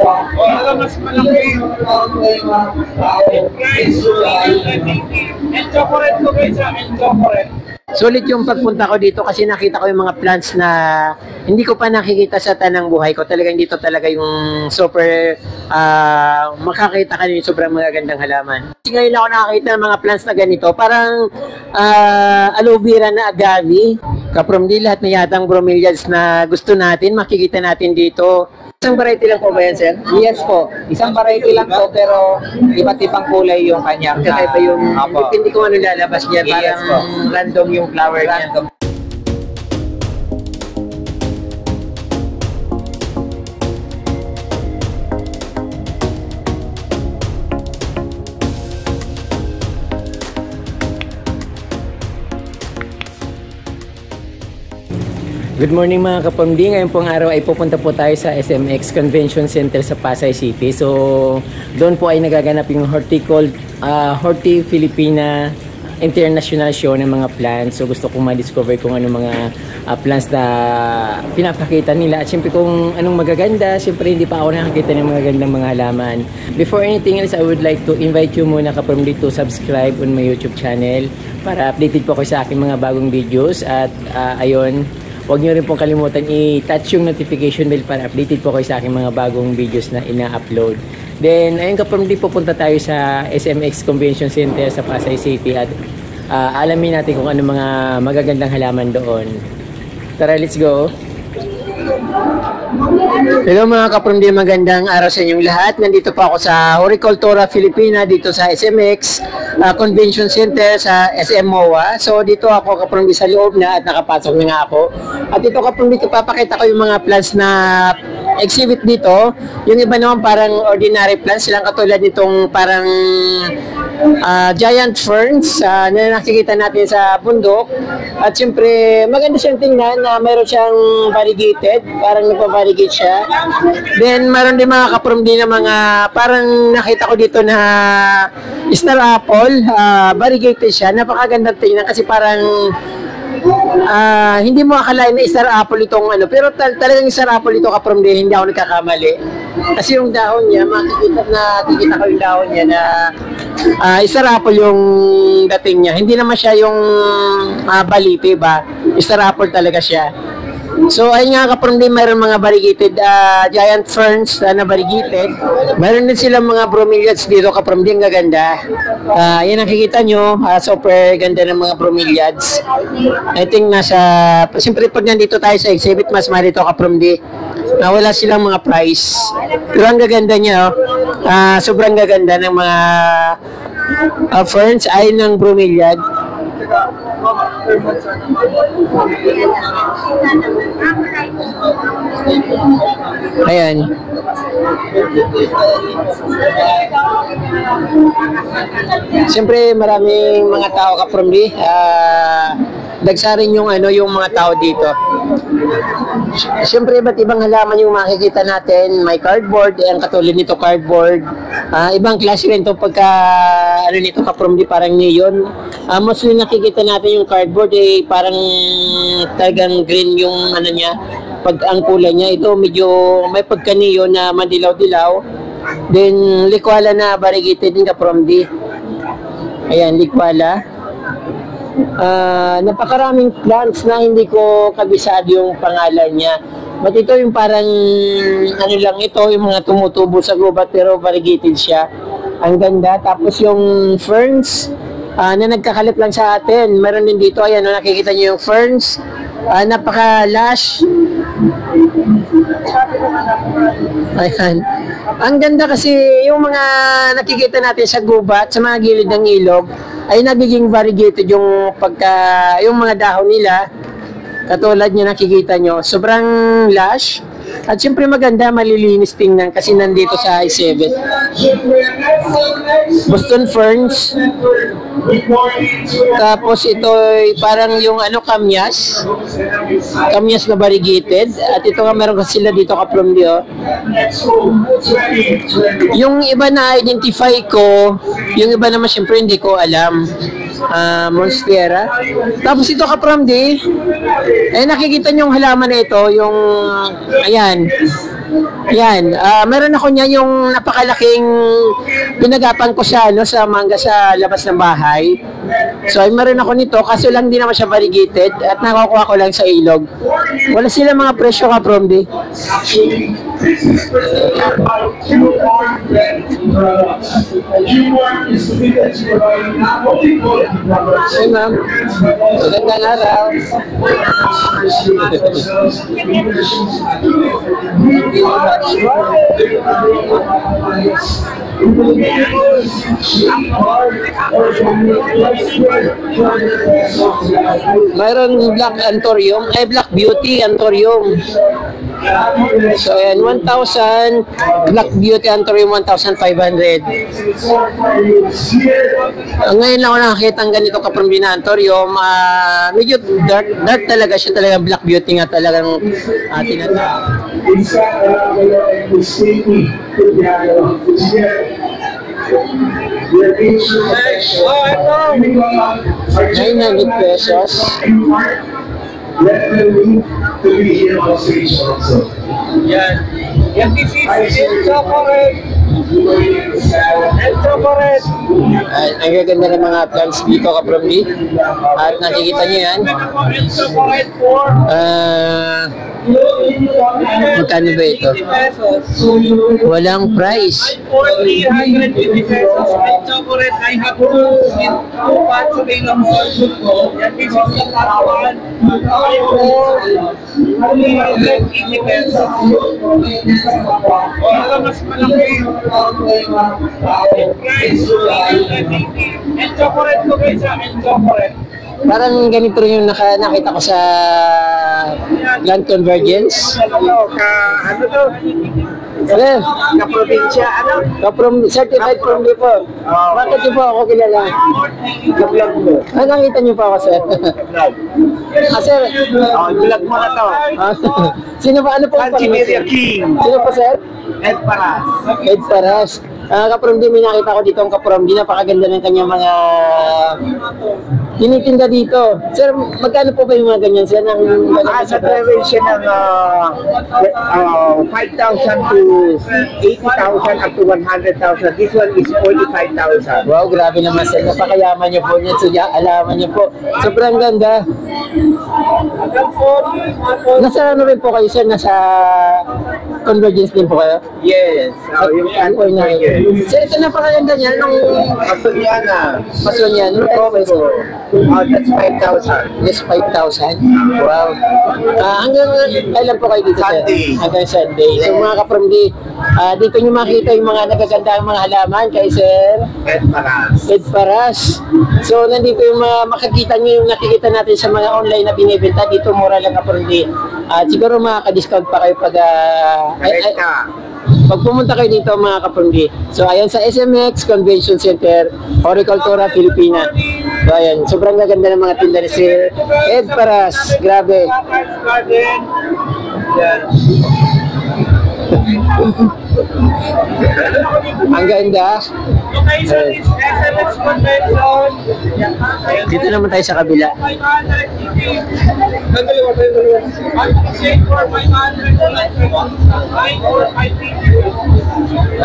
Mas malaki. Guys, enjoy ko rin to guys. Enjoy ko rin. Sulit yung pagpunta ko dito kasi nakita ko yung mga plants na hindi ko pa nakikita sa tanang buhay ko. Talagang dito talaga yung super makakita ka yung sobrang magagandang halaman. Kasi ngayon ako nakakita ng mga plants na ganito. Parang aloe vera na agave. Kapromdi, lahat na yatang bromeliads na gusto natin, makikita natin dito. Isang variety lang po ba yan, sir? Yes po. Isang variety lang po pero iba't ibang kulay yung kanyang. Kakaiba yung, hindi ko ano lalabas niya, parang random yung flower niya. Good morning mga kapamdi. Ngayon pong araw ay pupunta po tayo sa SMX Convention Center sa Pasay City. So doon po ay nagaganap yung Horti Filipina International Show ng mga plants. So gusto kong ma-discover kung ano mga plants na pinapakita nila. At syempre kung anong magaganda. Syempre hindi pa ako nakakita ng magagandang mga halaman. Before anything else, I would like to invite you muna kapamdi to subscribe on my YouTube channel para updated po kayo sa aking mga bagong videos. At ayon, huwag nyo rin pong kalimutan i-touch yung notification bell para updated po kayo sa aking mga bagong videos na ina-upload. Then, ayun kapamdi, pupunta tayo sa SMX Convention Center sa Pasay City at alamin natin kung ano mga magagandang halaman doon. Tara, let's go! Hello mga kapamdi, magandang araw sa inyong lahat. Nandito po ako sa Horticultura Filipina dito sa SMX Convention Center sa SM MOA. So dito ako kapamdi sa loob na at nakapasok na nga ako. At dito kapamdi, papakita ko yung mga plants na exhibit dito. Yung iba naman parang ordinary plants, silang katulad nitong parang giant ferns na nakikita natin sa bundok. At syempre maganda siyang tingnan na mayroon siyang variegated, parang nagpa-variegate siya. Then mayroon din mga kapamdi na mga parang nakita ko dito na star apple, variegated siya. Napakaganda tingnan kasi parang hindi mo akalain na star apple itong ano, pero talagang star apple ito kapamdi, hindi ako nagkakamali. Kasi yung dahon niya, makikita ko yung dahon niya na star apple yung dating niya. Hindi naman siya yung baliti ba? Star apple talaga siya. So ayun nga kapamdi, mayroon mga variegated giant ferns na variegated. Mayroon din silang mga bromeliads dito kapamdi, ang gaganda. Yan nakikita nyo, super ganda ng mga bromeliads. I think siyempre pag nandito tayo sa exhibit, mas marito kapamdi, wala silang mga price. Pero ang gaganda niya, sobrang gaganda ng mga ferns ay ng bromeliad. Ayan. Siyempre maraming mga tao kapamdi. Dagsarin yung yung mga tao dito. Siyempre iba't ibang halaman yung makikita natin. May cardboard, ang katulad nito cardboard. Ibang klase rin ito pagka nito kapamdi, parang neon. Mostly nakikita natin yung cardboard parang talagang green yung niya. Pag ang kulay niya, ito medyo may pagka-neon na madilaw-dilaw. Then likwala na variegated din kapamdi. Ayan, likwala. Napakaraming plants na hindi ko kabisado yung pangalan niya. But ito yung parang lang ito, yung mga tumutubo sa gubat pero variegated siya. Ang ganda. Tapos yung ferns na nagkakalit lang sa atin, meron din dito. Ayan, nakikita niyo yung ferns. Napaka-lush. Ayan. Ang ganda kasi yung mga nakikita natin sa gubat, sa mga gilid ng ilog, ay nagiging variegated yung yung mga dahon nila. Katulad niya nakikita nyo, sobrang lush. At syempre maganda, malilinis tingnan kasi nandito sa I-7. Boston ferns. Tapos ito parang yung kamyas. Kamyas na variegated. At ito nga meron sila dito kapamdi. Yung iba na identify ko, yung iba naman syempre hindi ko alam. Monstera. Tapos ito kapamdi, nakikita nyo yung halaman na ito, yung ayan, Yan, meron ako niya yung napakalaking pinagapan ko sa sa mangga sa labas ng bahay. So ay meron ako nito, kaso lang di naman siya variegated at nakukuha ko lang sa ilog. Wala sila mga presyo ka from di. Hey ma'am, magandang araw. Mayroon Black Anthurium, Black Beauty Anthurium. So ayan, 1,000, Black Beauty Anthurium 1,500. Ngayon lang ako nakakita ng ganito ka-from na Anthurium. Medyo dark talaga siya, talagang Black Beauty nga talagang tinatawag. $900 pesos. Yan. Yan, this is El Chocolate. El Chocolate. Ang gaganda ng mga plants dito ka-from at nakikita nyo yan. El Chocolate for Magkano ba ito? 80 pesos. Walang price. For 350 pesos. El Chocolate, I have two pots available. Yan, this is the top one. For 380 pesos. O, ito mas malaki. Guys, 380. El Chocolate ko guys, El Chocolate. Parang ganito rin yung nakita ko sa Land Convergence. Ano to? Sir, Kaprobinsya, ano? certified from me po. Bakit niyo po ako kilala? Ka-vlog mo. Nakita niyo po ako, sir. Sir. Vlog mo na to. Sino ba? Ano po ang Engineer King. Sino po, sir? Ed Paras. Ed Paras. Kapromdi, may nakita ko dito ang Kapromdi. Napakaganda ng kanyang mga tinitinda dito. Sir, magkano po ba yung mga ganyan? Sir, Sa travel siya ng 5,000 to 80,000 up to 100,000. This one is 45,000. Wow, grabe naman, sir. Napakayaman niyo po niya. So, alaman niyo po. Sobrang ganda. Nasa ano rin po kayo, sir? Nasa Convergence din po kayo? Yes. Yung Ano po yun na? Sir, ito napakaganda niya. Nung Pasunyana. Pasyon yan. That's 5,000. Yes, 5,000. Wow. Hanggang kailan po kayo dito, sir? Sunday. Hanggang Sunday. So, mga kapromdi, dito nyo makita yung mga nagagandang mga halaman kay Sir Ed Paras. Ed Paras. So, nandito yung makikita nyo yung nakikita natin sa mga online na binibenta. Dito, mura lang kapromdi. At siguro makaka-discount pa kayo pag pag pumunta kayo dito mga kapromdi. So ayan sa SMX Convention Center, Horticultura, Filipina. So ayan, sobrang gaganda ng mga tinda ni Sir Ed Paras. Grabe. Garden. Yan. Ang ganda. Location is SMX Convention. Dito naman tayo sa kabila. 500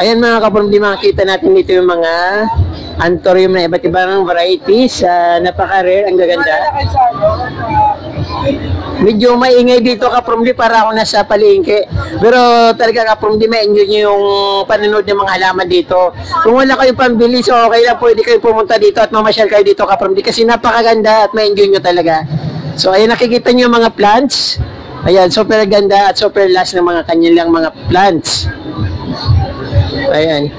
Ayan mga kapromdi, makikita natin dito yung mga anthurium na iba't ibang varieties. Napaka-rare, ang gaganda. Medyo maingay dito kapromdi, para ako nasa palengke. Pero talaga kapromdi, ma-enjoy nyo yung panonood ng mga halaman dito. Kung wala kayong pambili, so okay lang, pwede kayo pumunta dito at mamasyal kayo dito kapromdi, kasi napakaganda at ma-enjoy nyo talaga. So ayan, nakikita nyo yung mga plants. Ayan, super ganda at super last ng mga kanilang mga plants. Ayan.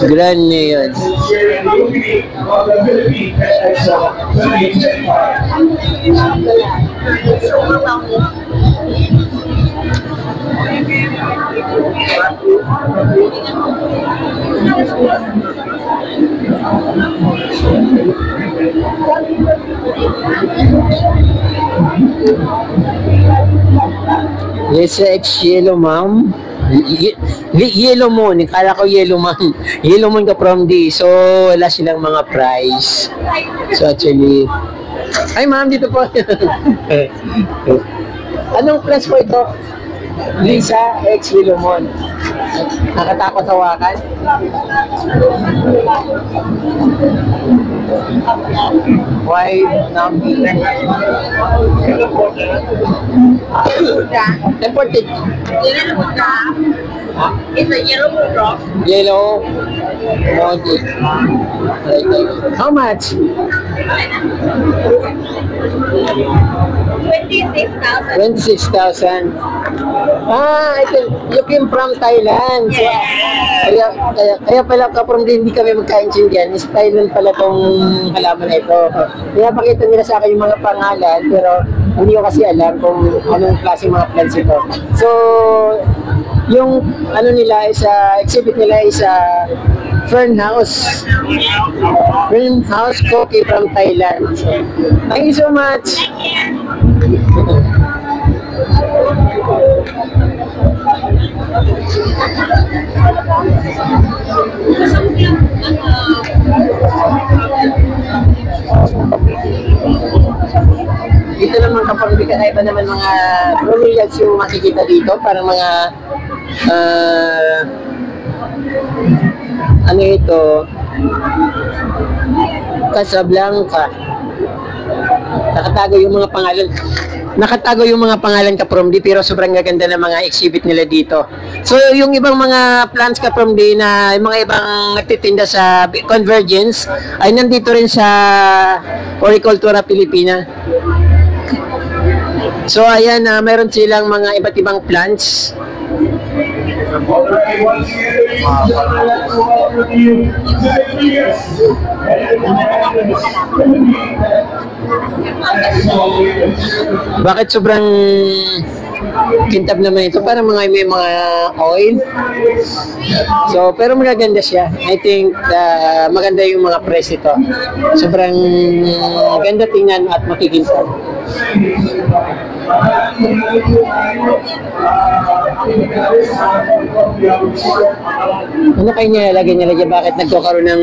Grand yun. Yes, X yellow, ma'am. Yellow Moon, kala ko Yellow Moon. Yellow Moon ka from D. So, wala silang mga price. So, actually, ay ma'am, dito po. Anong price po ito? Lisa X Yellow Moon. Nakatakot hawakan? Why number? Imported. It's a yellow rock. Yellow Mountain. How much? 26,000. 26,000. I think you came from Thailand. So, kaya pala ka from hindi kami magkaintindihan. Is Thailand pala tong halaman na ito. Kaya pakita nila sa akin yung mga pangalan, pero hindi ko kasi alam kung anong klase mga plants ito. So, yung ano nila is exhibit nila is Fern House. Fern House Coffee from Thailand. So, thank you so much. Dito naman kapag iba naman mga bromeliads yung makikita dito, parang mga ano ito, Casablanca. Nakatago yung mga pangalan ka from D, pero sobrang gaganda ng mga exhibit nila dito. So yung ibang mga plants ka from D na yung mga ibang nagtitinda sa Convergence ay nandito rin sa Horticultura Pilipina. So ayan, meron silang mga iba't ibang plants. Bakit sobrang kintab naman ito? Parang may mga oil. So, pero magaganda siya. I think maganda yung mga price ito. Sobrang ganda tingnan at makikintab. Ano kayo nilalagay niya? Bakit nagkakaroon ng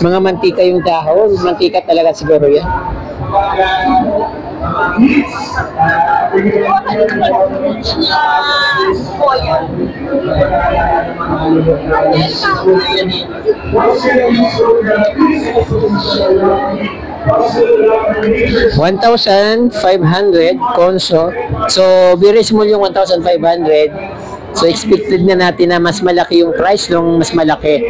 mga mantika yung dahon? Mantika talaga siguro yan. $1,500 konso. So, very small yung 1,500. So, expected na natin na mas malaki yung price nung mas malaki.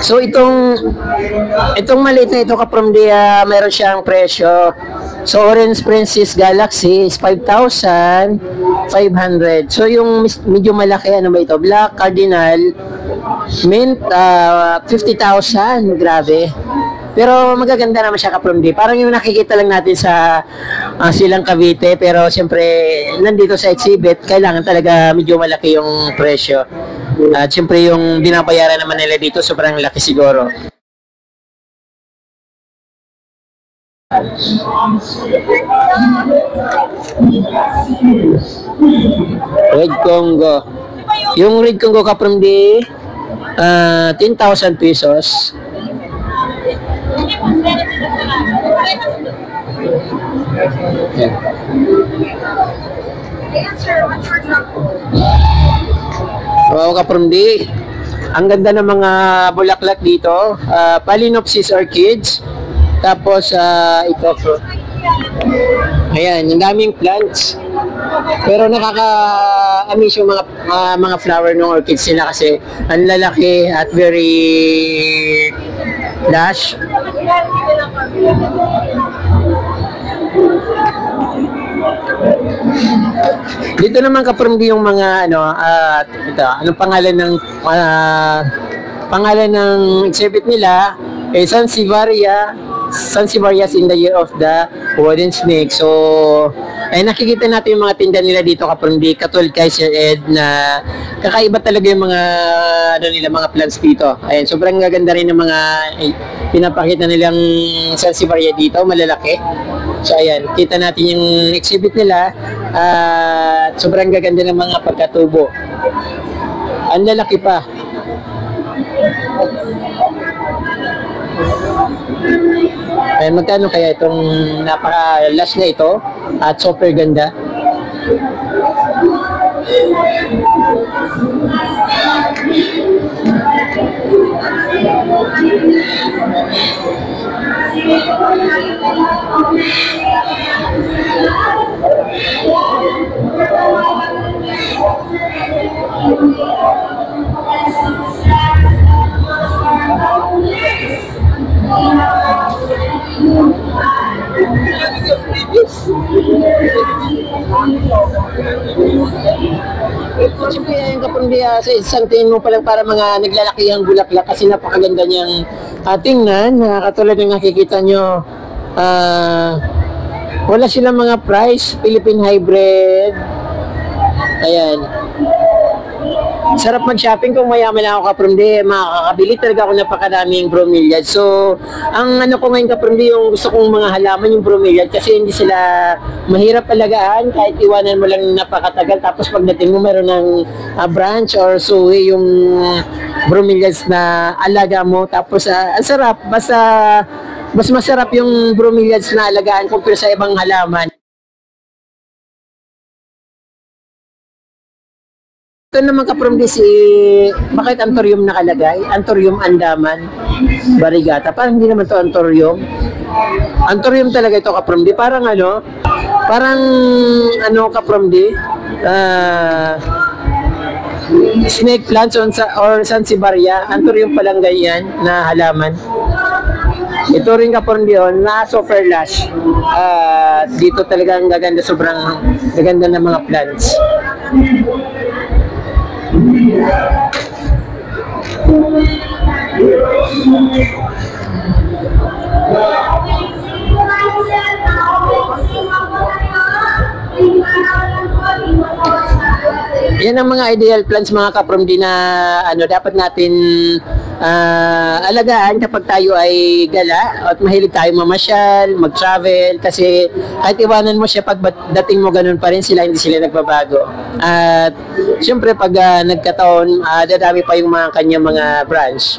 So itong maliit na ito ka from the meron siyang presyo. So Orange Princess Galaxy is 5,500. So yung medyo malaki, ano ba ito? Black Cardinal Mint 50,000. Grabe. Pero magaganda naman siya ka from D. Parang yung nakikita lang natin sa Silang Cavite, pero siyempre nandito sa exhibit, kailangan talaga medyo malaki yung presyo. At siyempre yung binabayaran naman nila dito sobrang laki siguro. Red Congo. Yung Red Congo ka from D, 10,000 pesos. Wow ka from D. Ang ganda ng mga bulaklak dito. Phalaenopsis orchids. Tapos ito. Ayan, ang daming plants. Pero nakaka-amaze yung mga flower ng orchids nila kasi ang lalaki at very lush. Dito naman ka-from yung mga ito, anong pangalan ng exhibit nila? Sansevieria Sansevieria in the Year of the Wooden Snake. So, ay nakikita natin yung mga tinda nila dito Kapromdi, katulad kay Sir Ed na kakaiba talaga yung mga ano nila, mga plants dito. Ayan, sobrang gaganda rin ng mga pinapakita nilang Sansevieria dito, malalaki. So ayan, kita natin yung exhibit nila at sobrang gaganda ng mga pagkatubo. Ang lalaki pa. Ayan, magkano kaya itong napaka-last na ito at super ganda? Siyempre yung Kapromdi, sa isang tingin mo palang para mga naglalaki ang bulaklak kasi napakaganda niyang tingnan. Katulad ng nakikita nyo, wala silang mga price, Philippine hybrid. Ayan. Sarap mag-shopping kung mayaman ako Kapromdi, makakabili talaga ako napakadaming bromeliad. So, ang ano ko ngayon Kapromdi, yung gusto kong mga halaman yung bromeliad kasi hindi sila mahirap alagaan kahit iwanan mo lang napakatagal. Tapos pagdating mo meron ng branch or suwi yung bromeliads na alaga mo. Tapos ang sarap, basta mas masarap yung bromeliads na alagaan kumpara sa ibang halaman. Ito naman Kapromdi bakit Anthurium nakalagay? Anthurium Andaman Variegata. Parang hindi naman to Anthurium. Anthurium talaga ito Kapromdi. Parang Kapromdi, snake plants or Sansevieria. Anthurium palang ganyan na halaman. Ito rin Kapromdi na super lush. Dito talaga ang gaganda, sobrang gaganda ng mga plants. Yan ang mga ideal plants mga Kapromdi na dapat natin alagaan kapag tayo ay gala at mahilig tayo mamasyal, mag-travel kasi kahit iwanan mo siya pag dating mo ganun pa rin sila, hindi sila nagbabago. At syempre pag nagkataon, dadami pa yung mga kanyang mga branch.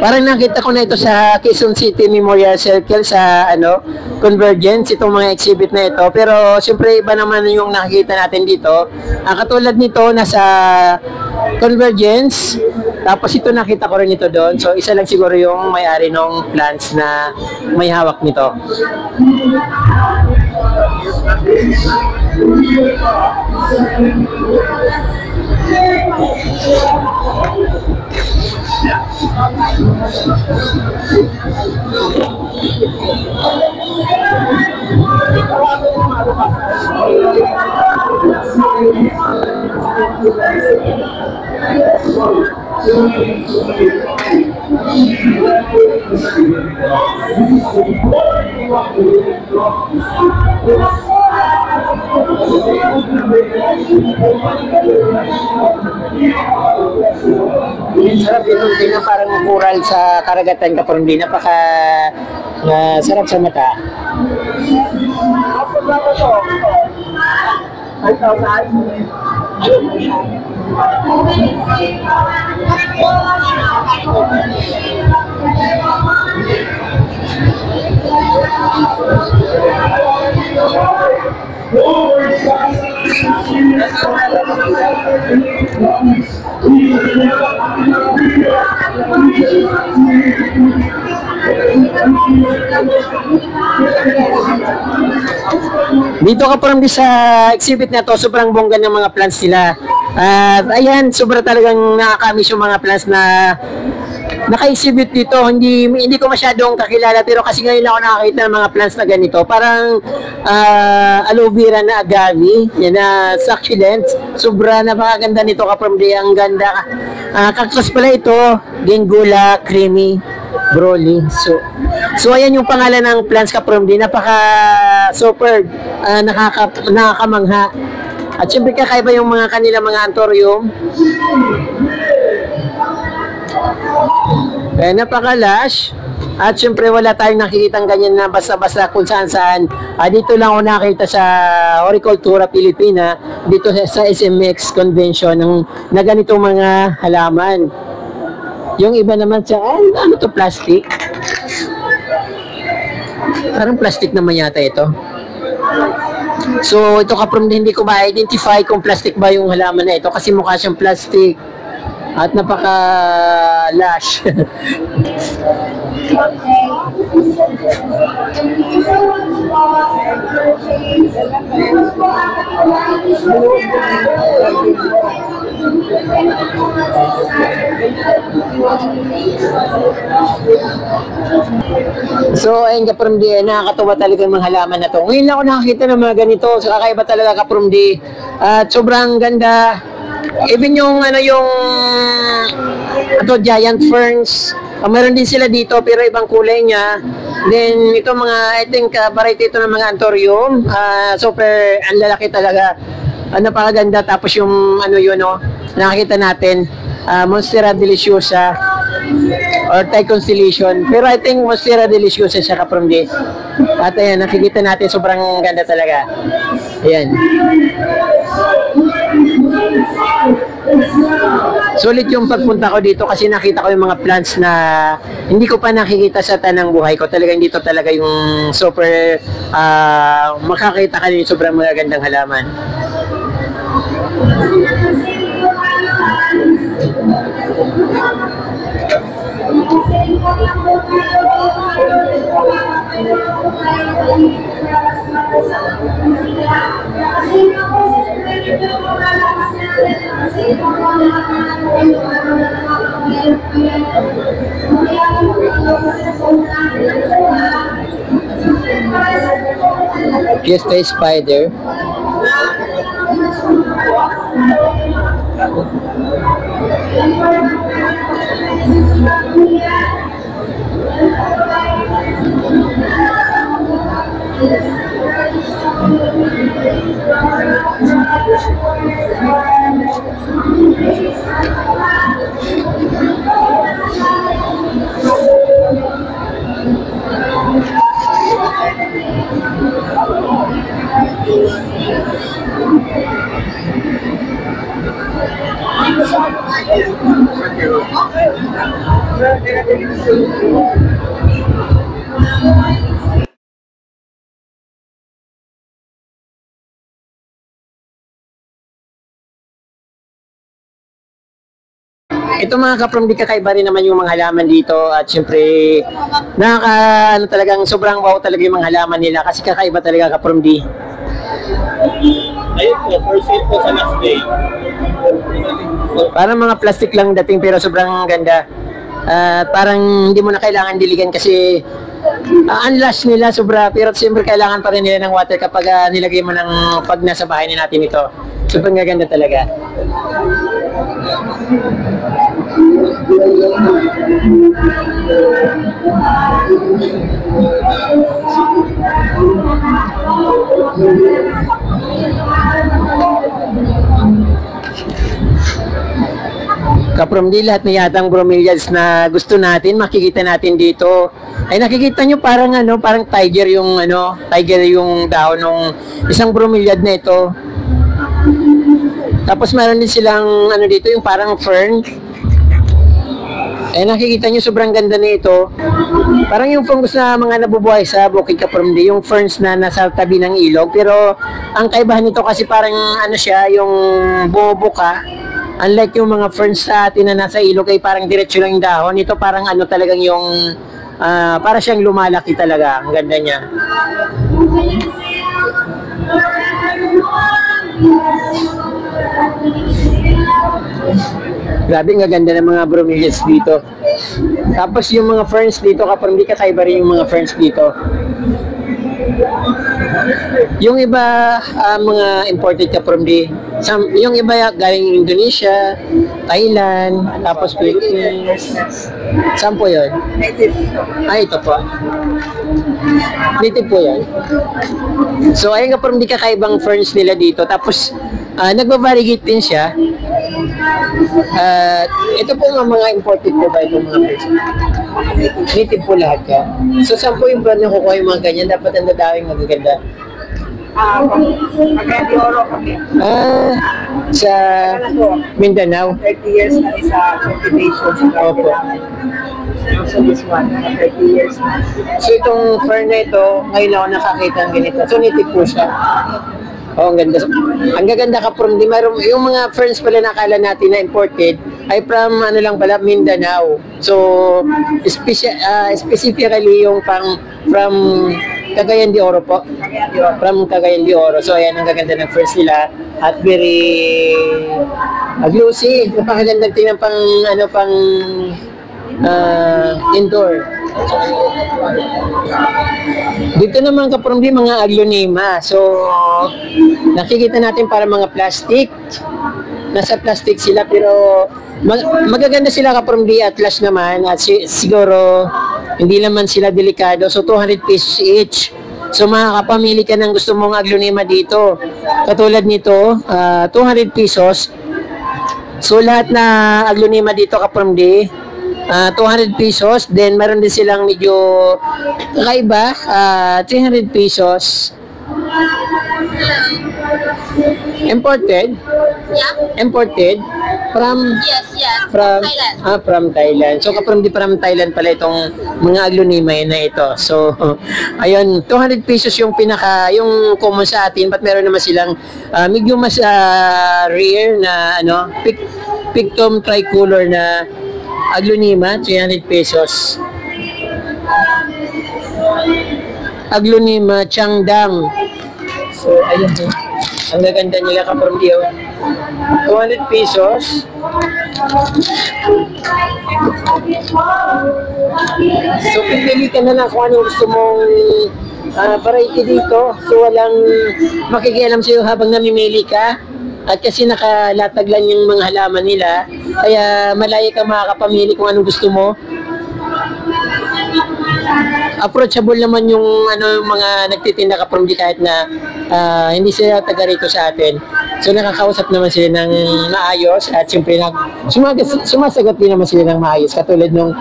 Parang nakita ko na ito sa Quezon City Memorial Circle sa Convergence, itong mga exhibit na ito. Pero siyempre iba naman yung nakikita natin dito. Katulad nito nasa Convergence, tapos ito nakita ko rin ito doon. So isa lang siguro yung may-ari ng plants na may hawak nito. Sarap ito, tingnan parang coral sa karagatan Kapromdi, napaka sarap sa mata. Dito Kapromdi sa exhibit na to, sobrang bongga ng mga plants nila. At ayan, sobra talagang nakakamiss yung mga plants na naka-exhibit dito. Hindi ko masyadong kakilala, pero kasi ngayon ako nakakita ng mga plants na ganito. Parang aloe vera na agave, yan na succulent. Sobra napakaganda nito kapamdi, ang ganda. Cactus pala ito, Gingula creamy broly. So ayan yung pangalan ng plants kapamdi, napaka super nakakamangha. At syempre kakaiba yung mga kanila mga anthurium. Napaka-lush. At syempre wala tayong nakikitang ganyan na basta-basta kung saan-saan. Dito lang ako nakita sa Horticultura Pilipina, dito sa SMX Convention na ganitong mga halaman. Yung iba naman sa, ano to, plastic? Parang plastic naman yata ito. So ito hindi ko ma-identify kung plastic ba yung halaman na ito kasi mukha siyang plastic at napaka-lush. So ayun kapurumdi, nakakatawa talaga yung mga halaman na to. Ngayon lang ako nakakita ng mga ganito, so kakaiba talaga kapurumdi. At sobrang ganda. Even yung giant ferns, meron din sila dito pero ibang kulay niya. Then ito I think variety ito ng mga anthurium. Super ang lalaki talaga. Napakaganda. Tapos yung nakakita natin, Monstera deliciosa or Thai constellation. Pero I think Monstera deliciosa siya kapurumdi. At ayan, nakikita natin sobrang ganda talaga. Ayan. Sulit yung pagpunta ko dito kasi nakita ko yung mga plants na hindi ko pa nakikita sa tanang buhay ko. Talagang dito talaga yung super makakita ka yung sobrang magagandang halaman. Fiesta spider. Ito mga kapurumdi, kakaiba rin naman yung mga halaman dito at syempre talagang sobrang wow talaga yung mga halaman nila kasi kakaiba talaga kapurumdi. Ayun po, first aid po sa last day. Parang mga plastic lang dating pero sobrang ganda. Parang hindi mo na kailangan diligan kasi unlush nila sobra, pero siyempre kailangan pa rin nila ng water kapag nilagay mo pag nasa bahay na natin ito. Sobrang ganda talaga. Kapurumdi, lahat na yatang bromeliads na gusto natin, makikita natin dito. Ay nakikita nyo parang parang tiger yung dahon ng isang bromeliad na ito. Tapos meron din silang dito yung parang fern. Nakikita nyo sobrang ganda nito. Parang yung fungus na mga nabubuhay sa bukid kapurumdi, yung ferns na nasa tabi ng ilog. Pero ang kaibahan nito kasi parang siya, yung bumubuka. Unlike yung mga ferns sa atin na nasa ilog ay parang diretso lang yung dahon. Ito parang talagang yung para siyang lumalaki talaga. Ang ganda niya. Grabe, ang ganda ng mga bromeliads dito. Tapos yung mga ferns dito, kapag hindi kakaiba rin yung mga ferns dito. Yung iba, mga imported ka from yung iba galing Indonesia, Thailand, tapos Philippines. Saan po yun? Ito po. Native po yan. So, ayun ka from di kakaibang ferns nila dito. Tapos, nagva-variegate din siya. Ito po mga imported po ba itong mga ferns? Native po lahat ka. So, saan po yung brand na kukuha yung mga ganyan? Dapat ang dadawing magaganda. Cagayan de Oro kami. Sa Mindanao. 30 years na isa cultivation sa Opo. So this one, 30 years na. So itong fern na ito, ngayon ako nakakita ng ganito. So native po siya. Oh, ang ganda. Ang gaganda ka from yung mga ferns pala na akala natin na imported ay from ano lang pala Mindanao. So specifically yung from Cagayan de Oro po. From Cagayan de Oro. So ayan ang gaganda ng ferns nila at very glossy. Napakaganda tingnan pang indoor. Dito naman kapromdi mga aglonema. So nakikita natin para mga plastic. Nasa plastic sila pero magaganda sila kapromdi at last naman at siguro hindi naman sila delikado. So 200 pesos each. So makakapamili ka ng gusto mong aglonema dito. Katulad nito, 200 pesos. So lahat na aglonema dito kapromdi 200 pesos. Then, meron din silang medyo kakaiba, 300 pesos. Imported? Yeah. Imported? From? Yes, yes. From Thailand. From Thailand. So, from Thailand pala itong mga aglonema na ito. So, ayun, 200 pesos yung yung common sa atin, but meron naman silang medyo mas rare na, pictum tricolor na aglonema, 300 pesos. Aglonema, Changdang. So, ayun po. Ang gaganda nila kapromdi. 200 pesos. So, pipili ka na lang kung anong gusto mong variety dito. So, walang makikialam sa'yo habang namimili ka. At kasi nakalatag lang yung mga halaman nila, kaya malaya ka makakapamili kung anong gusto mo. Approachable naman yung mga nagtitinda ka from di kahit na hindi sila taga rito sa atin. So nakakausap naman sila ng maayos at siyempre sumasagot din naman sila ng maayos. Katulad nung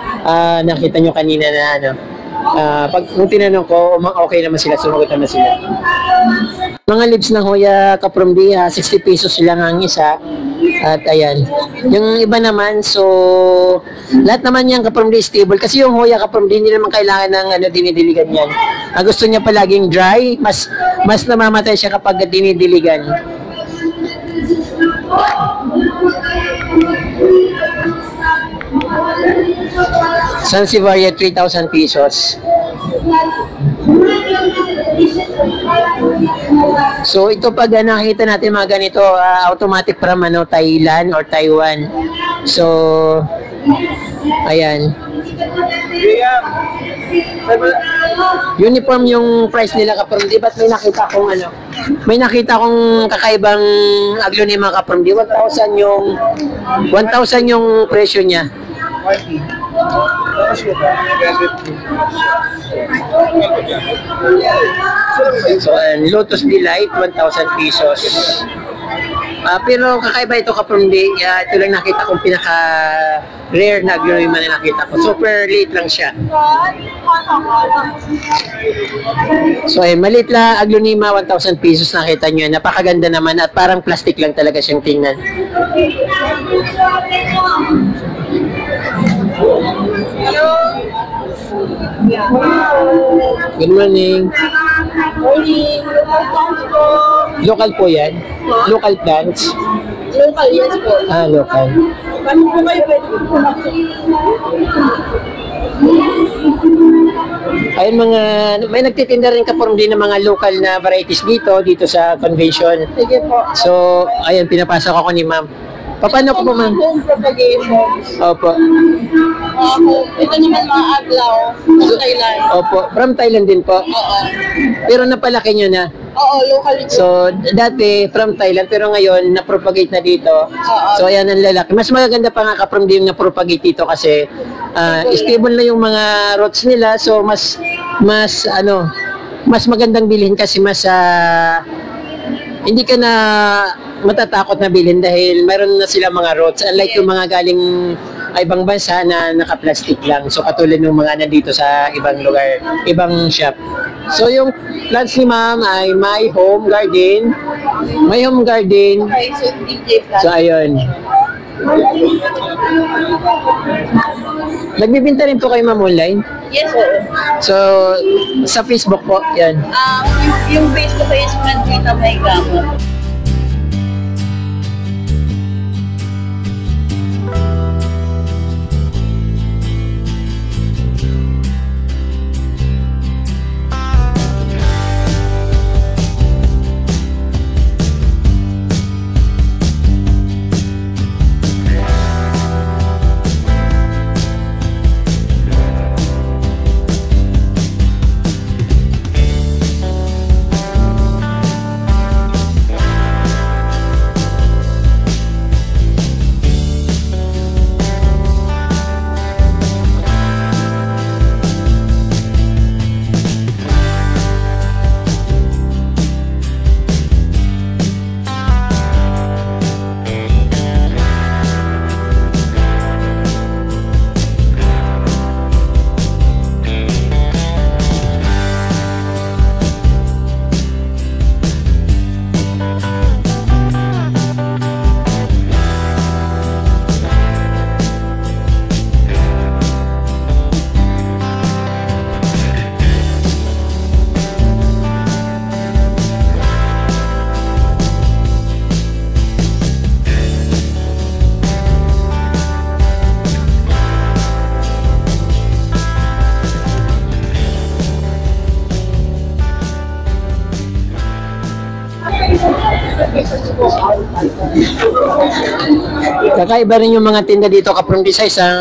nakita nyo kanina na pag nung tinanong ko, okay naman sila, sumagot naman sila. Mga leaves ng Hoya kapromdi, 60 pesos lang ang isa. At ayan. Yung iba naman, so lahat naman yan kapromdi stable. Kasi yung Hoya kapromdi, hindi naman kailangan ng dinidiligan yan. Gusto niya palaging dry, mas namamatay siya kapag dinidiligan. Sansevieria 3,000 pesos. So ito pag nakita natin mga ganito, automatic from Thailand or Taiwan. So ayan. Uniform yung price nila kapromdi, ba't may nakita kong kakaibang aglonema kapromdi, 1,000 yung presyo niya. So, Lotus Delight, 1,000 pesos. Pero kakaiba ito kapromdi, ito lang nakita kong pinaka-rare na aglonema na nakita ko. Super late lang siya. So, maliit lang aglonema, 1,000 pesos nakita nyo. Napakaganda naman at parang plastic lang talaga siyang tingnan. Good morning. Local po yan? Local plants? Local, yes po. Local. Paano po kayo pwede po? Ayun may nagtitinda rin kapromdi ng mga local na varieties dito sa convention. Sige po. So, ayun, pinapasok ako ni ma'am. Paano ko po, ma'am? Home propagation. Opo. Ito naman mga aglaw. Sa Thailand. Opo. From Thailand din po. Oo. Pero napalaki nyo na. Oo, local. So, dati from Thailand, pero ngayon, na-propagate na dito. So, ayan ang lalaki. Mas magaganda pa nga ka-from din na-propagate dito kasi stable na yung mga roots nila. So, mas magandang bilhin kasi mas hindi ka na matatakot na bilhin dahil meron na sila mga roots. Unlike yung mga galing ibang bansa na naka-plastic lang. So, katulad ng mga nandito sa ibang lugar, ibang shop. So, yung plants ni ma'am ay my home garden. My home garden. Okay, so DJ plan. So, ayun. Nagbibinta rin po kayo ma'am online? Yes, sir. So, sa Facebook po, yan. Yung Facebook is Mandita May Gamot. Kakaiba rin yung mga tinda dito ka-from sa isang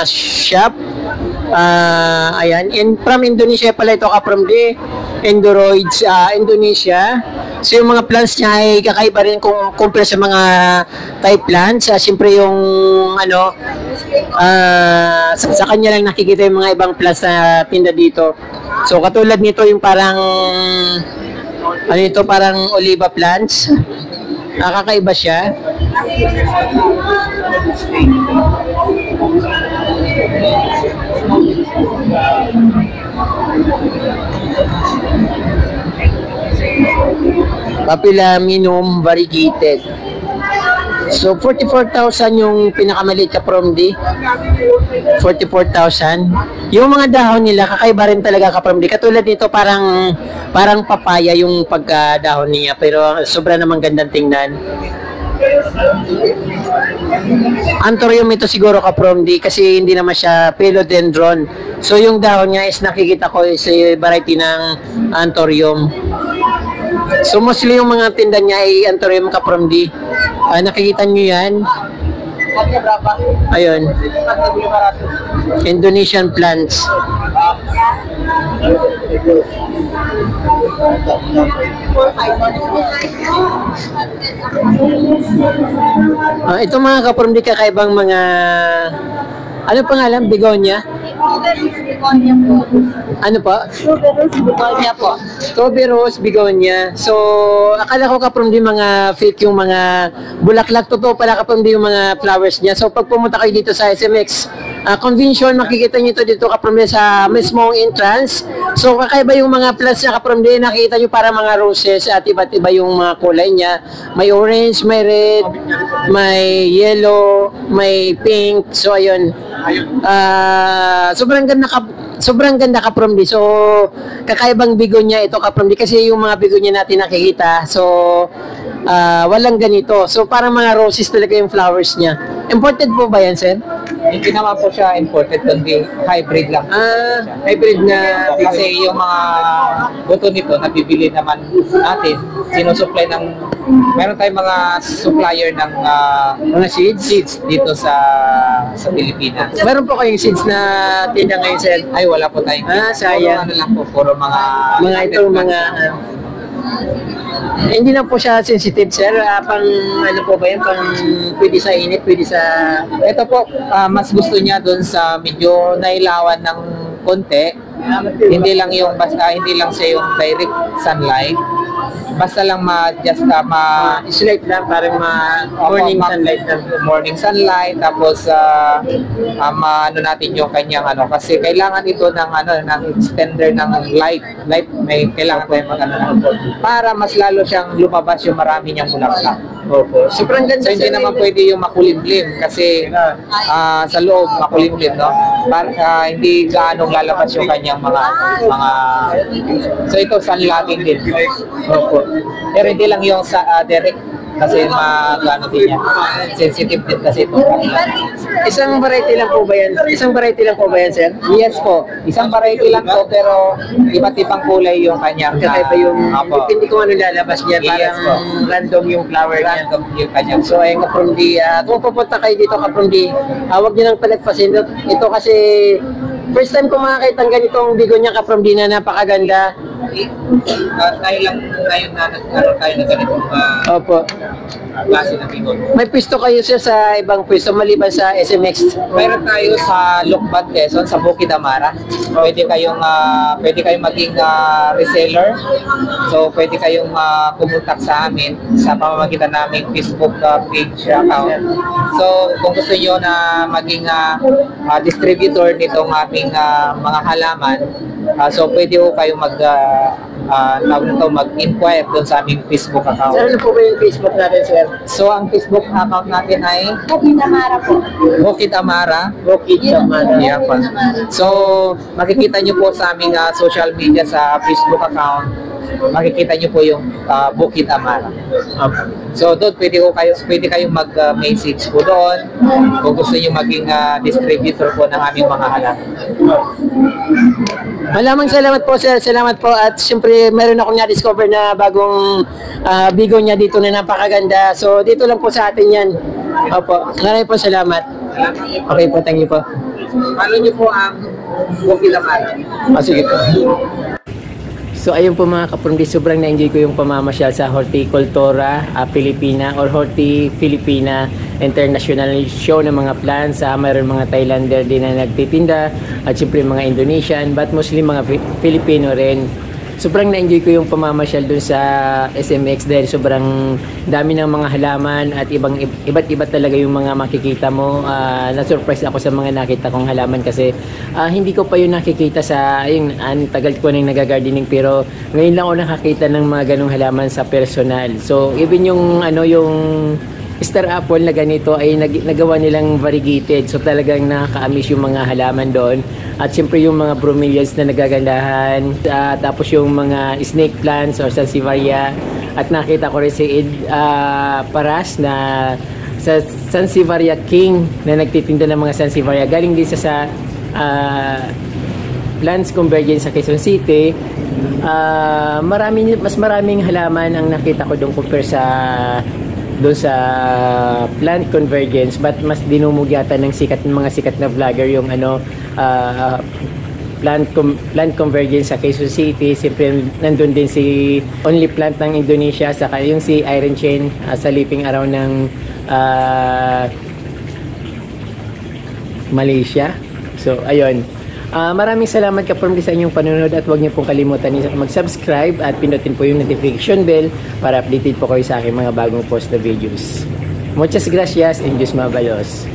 shop. Ayan. And from Indonesia pala ito ka-from the Endoroids, Indonesia. So yung mga plants niya ay kakaiba rin kung compare sa mga Thai plants. Siyempre yung sa kanya lang nakikita yung mga ibang plants na tinda dito. So katulad nito yung parang parang oliva plants. Nakakaiba siya. Papilaminum variegated. So 44,000 yung pinakamaliit ka from D. 44,000. Yung mga dahon nila kakaiba rin talaga ka from D. Katulad nito parang papaya yung pagkadahon niya pero sobra namang gandang tingnan. Anthurium ito siguro ka from D kasi hindi naman siya philodendron. So yung dahon niya is nakikita ko is variety ng Anthurium. So mostly yung mga tinda niya ay Anthurium ka from D. Nakikita nyo yan. Ayun. Indonesian plants. Ito mga ka-from-D kakaibang mga ano pangalan? Begonia? Ano po? Begonia po. Tuberose begonia. So, akala ko ka-from-D mga fake yung mga bulaklak. Totoo pala ka-from-D yung mga flowers niya. So, pag pumunta kayo dito sa SMX Convention, makikita nyo ito dito ka-from-D sa mismong entrance. So, kakaiba yung mga plants na ka-from-D. Nakikita nyo para mga roses at iba't iba yung mga kulay niya. May orange, may red, may yellow, may pink. So, ayun. Sobrang ganda ka-from-D. So, kakaibang begonia ito ka-from-D kasi yung mga begonia natin nakikita. So, walang ganito. So, parang mga roses talaga yung flowers niya. Imported po ba yan, sir? Hindi naman po siya imported, kundi hybrid lang. Hybrid na Kasi yung mga buto nito, nabibili naman natin, sinusupply ng, meron tayong mga supplier ng mga seeds. dito sa Pilipinas. Meron po kayong seeds na tinda ngayon, sir? Ay, wala po tayong. Sayang. Puro ano lang po, puro mga Ito, hindi na po siya sensitive, sir. Pang ano po ba yun? Pang pwede sa init, pwede sa... Ito po, mas gusto niya doon sa medyo nailawan ng konti. Hindi lang yung basta, hindi lang siya yung direct sunlight. Basta lang Slight lang, parang morning sunlight lang. Morning sunlight, tapos ano natin yung kanyang ano, kasi kailangan ito ng extender ng light. May kailangan tayo para mas lalo siyang lumabas yung marami niyang bulaklak. Opo. Sobrang ganda. So hindi naman pwede yung makulimlim kasi sa loob makulimlim, no? Para hindi gaano lalabas yung kanyang mga so ito sunlighting din. Opo. Pero hindi lang yung sa direct kasi magano din yan. Sensitive din kasi ito. Isang variety lang po ba yan? Isang variety lang po ba yan, sir? Yes po. Isang variety lang to pero iba't ibang kulay yung kanyang. Kakaiba yung depende kung ano lalabas niya. Yes, Parang random yung flower niya. Random yung kanyang. So ayun, Kaprundi, kung pupunta kayo dito, Kaprundi, huwag niyo nang palagpasin. Ito kasi first time ko makakita ng ganitong bigonya, Kaprundi, na napakaganda. Tayo lang ngayon na nagkaroon tayo na ganitong Opo. klase ng bigon. May pwesto kayo, sir, sa ibang pwesto maliban sa SMX? Mayroon tayo sa Lukbat, Quezon, sa Bukid Amara. Pwede kayong maging reseller. So pwede kayong kumontak sa amin sa pamamagitan naming Facebook page account. So kung gusto niyo na maging distributor nitong aming mga halaman, so pwede po kayo mag-inquire doon sa aming Facebook account. Sir, ano po ba yung Facebook natin, sir? So ang Facebook account natin ay Bukid Amara po. Bukid Amara. Bukid Amara. Yeah, pa. So makikita nyo po sa aming social media sa Facebook account, makikita nyo po yung Bukid Amara. Okay. So doon pwede kayong mag-message po doon kung gusto niyo maging distributor po ng aming mga halaman. Malamang salamat po, sir. Salamat po. At siyempre, meron akong na-discover na bagong bigonya dito na napakaganda. So, dito lang po sa atin yan. Opo. Maraming po salamat. Okay po, thank you po. Follow niyo po ang Bukid Amara. Sige po. So ayun po mga Kaprundi, sobrang na-enjoy ko yung pamamasyal sa Horticultura Filipina or Horti Filipina International Show ng mga plants. Mayroon mga Thailander din na nagtitinda at syempre mga Indonesian, but mostly mga Filipino rin. Sobrang na-enjoy ko yung pamamasyal dun sa SMX dahil sobrang dami ng mga halaman at iba't iba talaga yung mga makikita mo. Na-surprise ako sa mga nakita kong halaman kasi hindi ko pa yun nakikita sa tagal ko nang nagagardening, pero ngayon lang ako nakakita ng mga ganong halaman sa personal. So even yung Star Apple na ganito ay nagawa nilang variegated, so talagang nakaka-amiss yung mga halaman doon. At siyempre yung mga bromeliads na nagagandahan, tapos yung mga snake plants or sansevieria. At nakita ko rin si Paras na sa Sansevieria King na nagtitinda ng mga sansevieria. Galing din sa Plants Convergence sa Quezon City. Mas maraming halaman ang nakita ko doon compare doon sa Plant Convergence, but mas dinumugyatan ng mga sikat na vlogger yung Plant Convergence sa Quezon City. Siyempre nandun din si Only Plant ng Indonesia, saka yung si Iron Chain sa Leaping Around ng Malaysia. So ayun, maraming salamat Kaprundi sa inyong panonood at huwag niyo pong kalimutan mag-subscribe at pinutin po yung notification bell para updated po kayo sa aking mga bagong post na videos. Muchas gracias and Diyos mabalos.